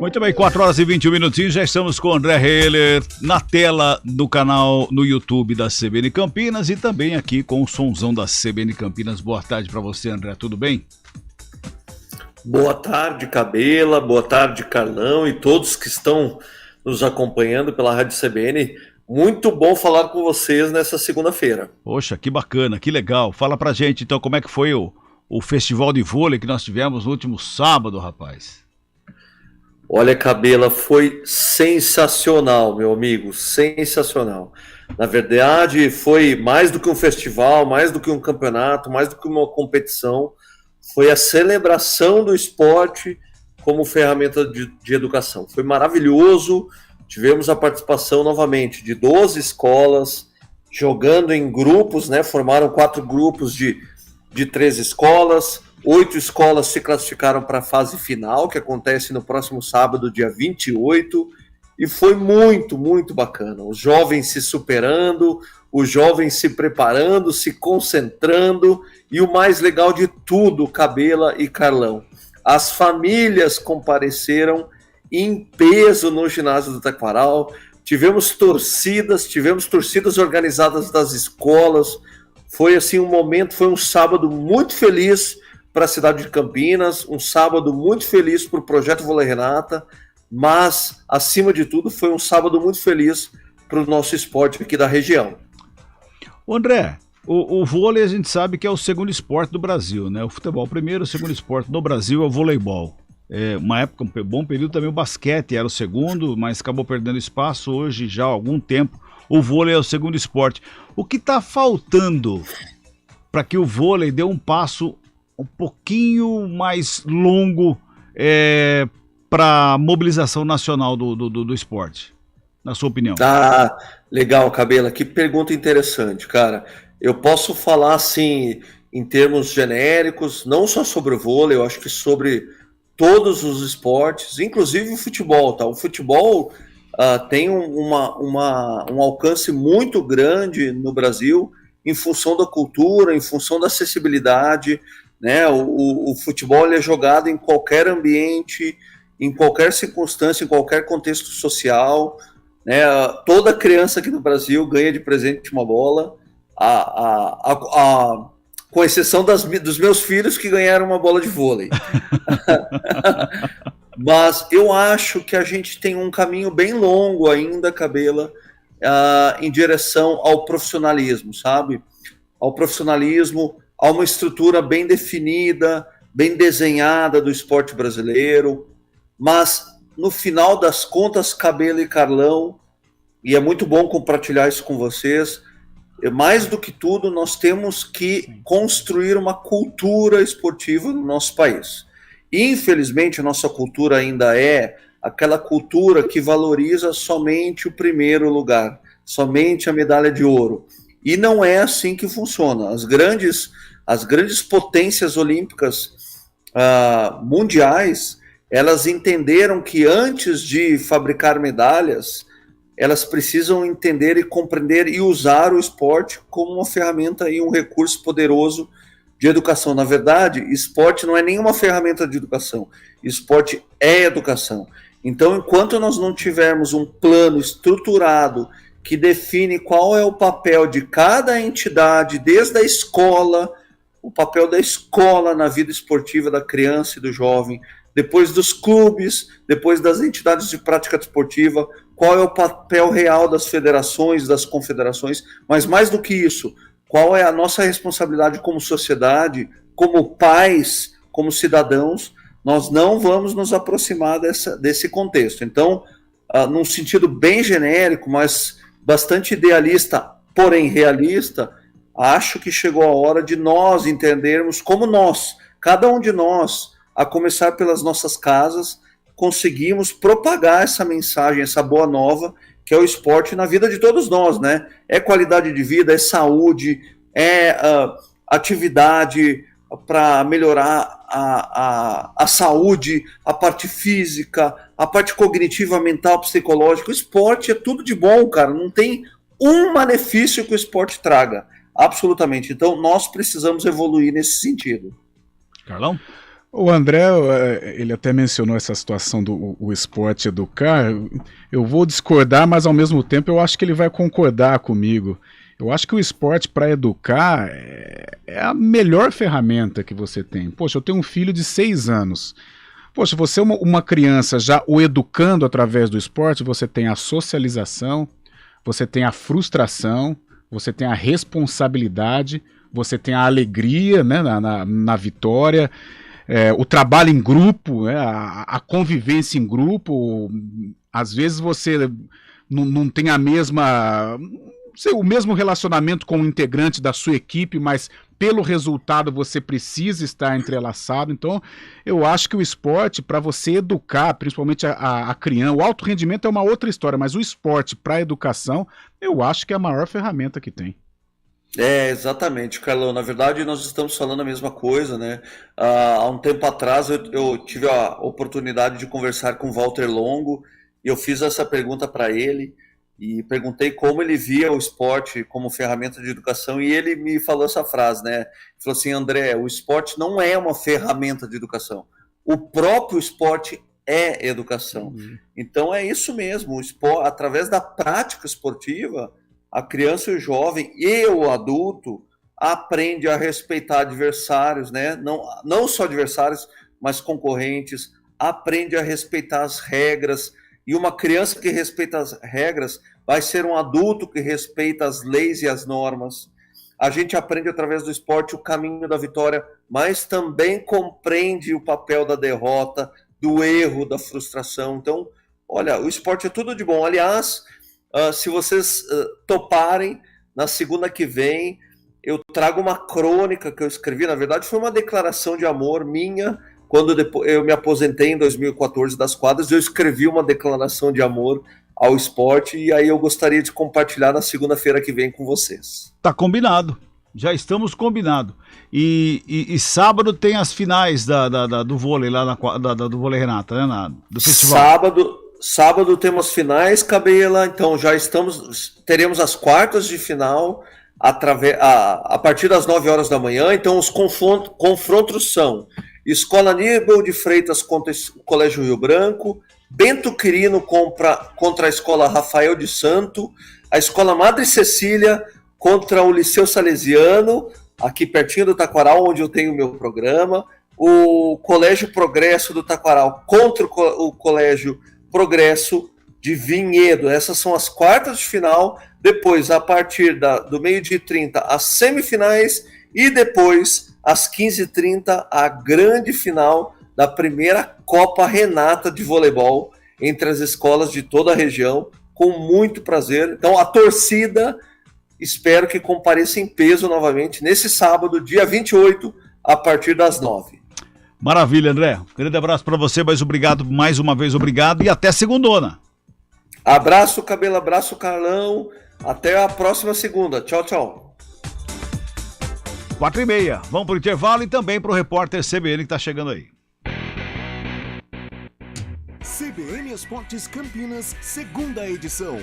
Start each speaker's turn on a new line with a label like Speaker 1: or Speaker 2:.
Speaker 1: Muito bem, 4 horas e 21 minutinhos, já estamos com o André Heller na tela do canal no YouTube da CBN Campinas e também aqui com o sonzão da CBN Campinas. Boa tarde para você, André, tudo bem?
Speaker 2: Boa tarde, Cabela, boa tarde, Carlão e todos que estão nos acompanhando pela Rádio CBN. Muito bom falar com vocês nessa segunda-feira.
Speaker 1: Poxa, que bacana, que legal. Fala pra gente então como é que foi o festival de vôlei que nós tivemos no último sábado, rapaz.
Speaker 2: Olha, Cabela, foi sensacional, meu amigo, sensacional. Na verdade, foi mais do que um festival, mais do que um campeonato, mais do que uma competição. Foi a celebração do esporte como ferramenta de educação. Foi maravilhoso. Tivemos a participação novamente de 12 escolas, jogando em grupos, né? Formaram 4 grupos de 3 escolas. 8 escolas se classificaram para a fase final, que acontece no próximo sábado, dia 28, e foi muito, muito bacana. Os jovens se superando, os jovens se preparando, se concentrando, e o mais legal de tudo, Cabela e Carlão, as famílias compareceram em peso no ginásio do Taquaral, tivemos torcidas organizadas das escolas, foi assim um momento, foi um sábado muito feliz para a cidade de Campinas, um sábado muito feliz para o Projeto Vôlei Renata, mas, acima de tudo, foi um sábado muito feliz para o nosso esporte aqui da região.
Speaker 1: André, o vôlei a gente sabe que é o segundo esporte do Brasil, né? O futebol primeiro, o segundo esporte no Brasil é o voleibol. Uma época, um bom período também o basquete era o segundo, mas acabou perdendo espaço. Hoje, já há algum tempo, o vôlei é o segundo esporte. O que está faltando para que o vôlei dê um passo um pouquinho mais longo para a mobilização nacional do esporte, na sua opinião?
Speaker 2: Ah, legal, Cabela, que pergunta interessante, cara. Eu posso falar assim, em termos genéricos, não só sobre o vôlei, eu acho que sobre todos os esportes, inclusive o futebol, tá? O futebol tem um alcance muito grande no Brasil em função da cultura, em função da acessibilidade, né? O futebol ele é jogado em qualquer ambiente, em qualquer circunstância, em qualquer contexto social, né? Toda criança aqui no Brasil ganha de presente uma bola, com exceção dos meus filhos que ganharam uma bola de vôlei. Mas eu acho que a gente tem um caminho bem longo ainda, Cabela, em direção ao profissionalismo, sabe? Ao profissionalismo, a uma estrutura bem definida, bem desenhada do esporte brasileiro, mas no final das contas, Cabela e Carlão, e é muito bom compartilhar isso com vocês, mais do que tudo, nós temos que construir uma cultura esportiva no nosso país. Infelizmente, a nossa cultura ainda é aquela cultura que valoriza somente o primeiro lugar, somente a medalha de ouro. E não é assim que funciona. As grandes potências olímpicas mundiais, elas entenderam que antes de fabricar medalhas, elas precisam entender e compreender e usar o esporte como uma ferramenta e um recurso poderoso de educação. Na verdade, esporte não é nenhuma ferramenta de educação. Esporte é educação. Então, enquanto nós não tivermos um plano estruturado que define qual é o papel de cada entidade, desde a escola, o papel da escola na vida esportiva da criança e do jovem, depois dos clubes, depois das entidades de prática desportiva, qual é o papel real das federações, das confederações, mas mais do que isso, qual é a nossa responsabilidade como sociedade, como pais, como cidadãos, nós não vamos nos aproximar desse contexto. Então, num sentido bem genérico, mas bastante idealista, porém realista, acho que chegou a hora de nós entendermos como nós, cada um de nós, a começar pelas nossas casas, conseguimos propagar essa mensagem, essa boa nova, que é o esporte na vida de todos nós, né? É qualidade de vida, é saúde, é atividade para melhorar a saúde, a parte física, a parte cognitiva, mental, psicológica. O esporte é tudo de bom, cara. Não tem um malefício que o esporte traga. Absolutamente. Então, nós precisamos evoluir nesse sentido.
Speaker 1: Carlão?
Speaker 3: O André, ele até mencionou essa situação do o esporte educar. Eu vou discordar, mas ao mesmo tempo eu acho que ele vai concordar comigo. Eu acho que o esporte para educar é a melhor ferramenta que você tem. Poxa, eu tenho um filho de 6 anos. Poxa, você é uma criança já o educando através do esporte, você tem a socialização, você tem a frustração, você tem a responsabilidade, você tem a alegria, né, na vitória. O trabalho em grupo, né, a convivência em grupo. Às vezes você não tem a mesma, o mesmo relacionamento com o integrante da sua equipe, mas pelo resultado você precisa estar entrelaçado. Então eu acho que o esporte, para você educar, principalmente a criança, o alto rendimento é uma outra história, mas o esporte para a educação, eu acho que é a maior ferramenta que tem.
Speaker 2: Exatamente, Carlão. Na verdade, nós estamos falando a mesma coisa, né? Há um tempo atrás eu tive a oportunidade de conversar com o Walter Longo e eu fiz essa pergunta para ele e perguntei como ele via o esporte como ferramenta de educação e ele me falou essa frase, né? Ele falou assim, André, o esporte não é uma ferramenta de educação. O próprio esporte é educação. Então é isso mesmo, o esporte, através da prática esportiva, a criança e o jovem e o adulto aprende a respeitar adversários, né? Não só adversários, mas concorrentes, aprende a respeitar as regras. E uma criança que respeita as regras vai ser um adulto que respeita as leis e as normas. A gente aprende através do esporte o caminho da vitória, mas também compreende o papel da derrota, do erro, da frustração. Então, olha, o esporte é tudo de bom. Aliás, se vocês toparem, na segunda que vem, eu trago uma crônica que eu escrevi. Na verdade, foi uma declaração de amor minha. Quando eu me aposentei em 2014 das quadras, eu escrevi uma declaração de amor ao esporte e aí eu gostaria de compartilhar na segunda-feira que vem com vocês.
Speaker 1: Tá combinado. Já estamos combinados. E sábado tem as finais do vôlei lá do vôlei Renata, né? Do festival.
Speaker 2: Sábado temos finais, Cabela, então teremos as quartas de final a partir das 9 horas da manhã, então os confrontos são Escola Aníbal de Freitas contra o Colégio Rio Branco, Bento Quirino contra a Escola Rafael de Santo, a Escola Madre Cecília contra o Liceu Salesiano, aqui pertinho do Taquaral, onde eu tenho o meu programa, o Colégio Progresso do Taquaral contra o Colégio Progresso de Vinhedo. Essas são as quartas de final. Depois, a partir do 12h30, as semifinais. E depois, às 15h30, a grande final da primeira Copa Renata de voleibol entre as escolas de toda a região, com muito prazer. Então, a torcida, espero que compareça em peso novamente nesse sábado, dia 28, a partir das 9h.
Speaker 1: Maravilha, André. Grande abraço para você, mas obrigado mais uma vez, obrigado e até segundona.
Speaker 2: Abraço, Cabelo, abraço, Carlão. Até a próxima segunda. Tchau, tchau.
Speaker 1: 4h30. Vamos pro intervalo e também pro repórter CBN que tá chegando aí.
Speaker 4: CBN Esportes Campinas, segunda edição.